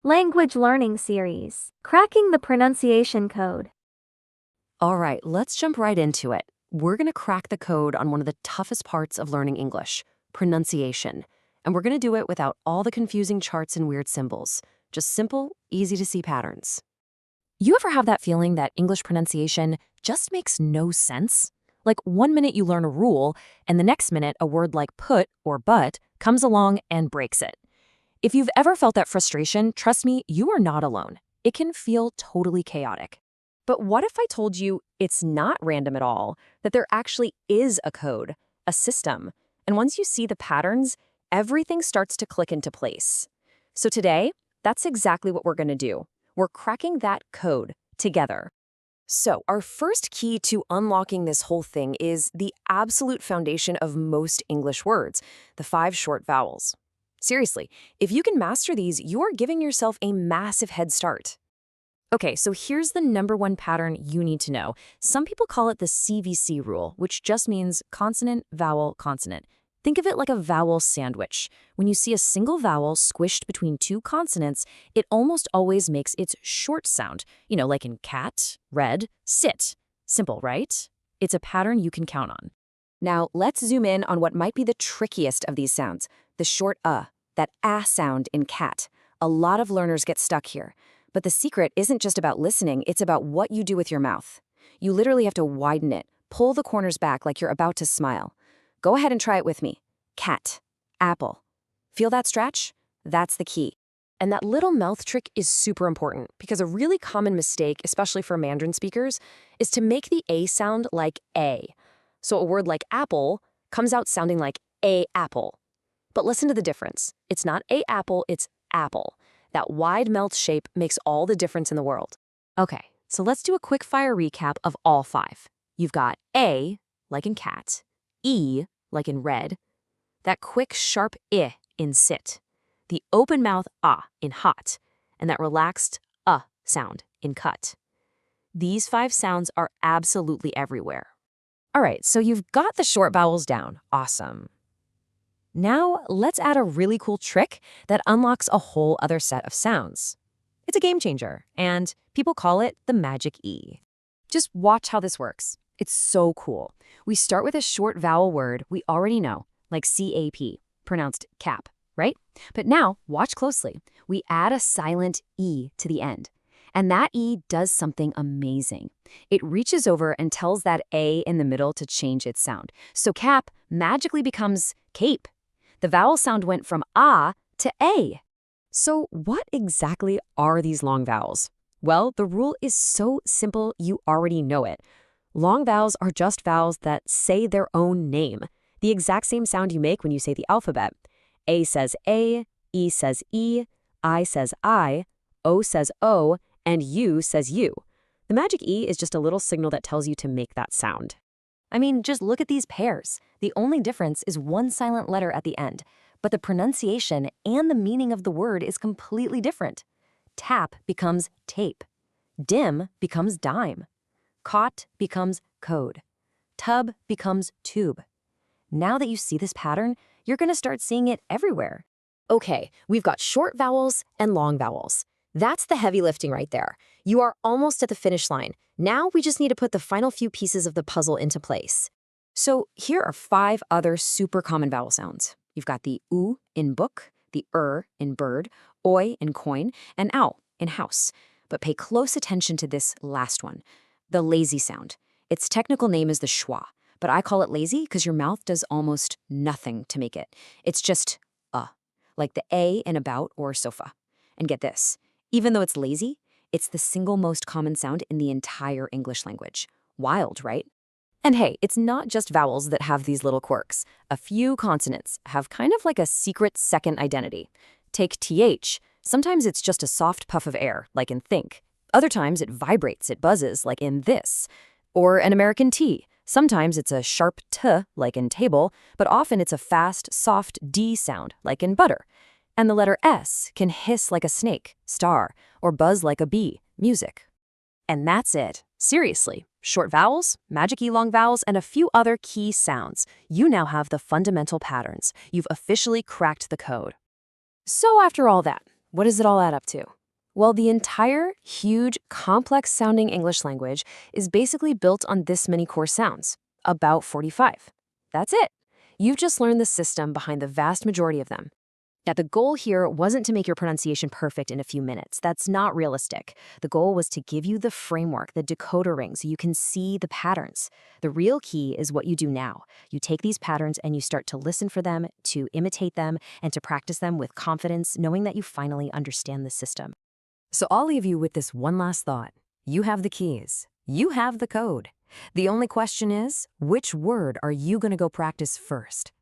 Language Learning Series, Cracking the Pronunciation Code. All right, let's jump right into it. We're going to crack the code on one of the toughest parts of learning English, pronunciation. And we're going to do it without all the confusing charts and weird symbols. Just simple, easy to see patterns. You ever have that feeling that English pronunciation just makes no sense? Like 1 minute you learn a rule, and the next minute a word like put or but comes along and breaks it. If you've ever felt that frustration, trust me, you are not alone. It can feel totally chaotic. But what if I told you it's not random at all, that there actually is a code, a system, and once you see the patterns, everything starts to click into place. So today, that's exactly what we're going to do. We're cracking that code together. So our first key to unlocking this whole thing is the absolute foundation of most English words, the 5 short vowels. Seriously, if you can master these, you're giving yourself a massive head start. Okay, so here's the #1 pattern you need to know. Some people call it the CVC rule, which just means consonant, vowel, consonant. Think of it like a vowel sandwich. When you see a single vowel squished between 2 consonants, it almost always makes its short sound, like in cat, red, sit. Simple, right? It's a pattern you can count on. Now, let's zoom in on what might be the trickiest of these sounds, the short that sound in cat. A lot of learners get stuck here. But the secret isn't just about listening, it's about what you do with your mouth. You literally have to widen it, pull the corners back like you're about to smile. Go ahead and try it with me. Cat, apple. Feel that stretch? That's the key. And that little mouth trick is super important because a really common mistake, especially for Mandarin speakers, is to make the A sound like A. So a word like apple comes out sounding like a apple. But listen to the difference. It's not a apple, it's apple. That wide mouth shape makes all the difference in the world. Okay, so let's do a quick fire recap of all 5. You've got A, like in cat, E, like in red, that quick sharp I in sit, the open mouth in hot, and that relaxed sound in cut. These 5 sounds are absolutely everywhere. All right, so you've got the short vowels down. Awesome. Now, let's add a really cool trick that unlocks a whole other set of sounds. It's a game changer, and people call it the magic E. Just watch how this works. It's so cool. We start with a short vowel word we already know, like CAP, pronounced cap, right? But now, watch closely. We add a silent E to the end. And that E does something amazing. It reaches over and tells that A in the middle to change its sound. So cap magically becomes cape. The vowel sound went from to A. So what exactly are these long vowels? Well, the rule is so simple you already know it. Long vowels are just vowels that say their own name, the exact same sound you make when you say the alphabet. A says A, E says E, I says I, O says O, and U says U. The magic E is just a little signal that tells you to make that sound. I mean, just look at these pairs. The only difference is one silent letter at the end, but the pronunciation and the meaning of the word is completely different. Tap becomes tape. Dim becomes dime. Cot becomes code. Tub becomes tube. Now that you see this pattern, you're going to start seeing it everywhere. Okay, we've got short vowels and long vowels. That's the heavy lifting right there. You are almost at the finish line. Now we just need to put the final few pieces of the puzzle into place. So here are 5 other super common vowel sounds. You've got the U in book, the in bird, oi in coin, and ow in house. But pay close attention to this last one, the lazy sound. Its technical name is the schwa, but I call it lazy because your mouth does almost nothing to make it. It's just like the A in about or sofa. And get this. Even though it's lazy, it's the single most common sound in the entire English language. Wild, right? And hey, it's not just vowels that have these little quirks. A few consonants have kind of like a secret second identity. Take TH. Sometimes it's just a soft puff of air, like in think. Other times it vibrates, it buzzes, like in this. Or an American T. Sometimes it's a sharp T, like in table, but often it's a fast, soft D sound, like in butter. And the letter S can hiss like a snake, star, or buzz like a bee, music. And that's it. Seriously, short vowels, magic E long vowels, and a few other key sounds. You now have the fundamental patterns. You've officially cracked the code. So after all that, What does it all add up to? Well, the entire, huge, complex-sounding English language is basically built on this many core sounds, about 45. That's it. You've just learned the system behind the vast majority of them. Now, the goal here wasn't to make your pronunciation perfect in a few minutes. That's not realistic. The goal was to give you the framework, the decoder ring, so you can see the patterns. The real key is what you do now. You take these patterns and you start to listen for them, to imitate them, and to practice them with confidence, knowing that you finally understand the system. So I'll leave you with this one last thought. You have the keys. You have the code. The only question is, which word are you going to go practice first?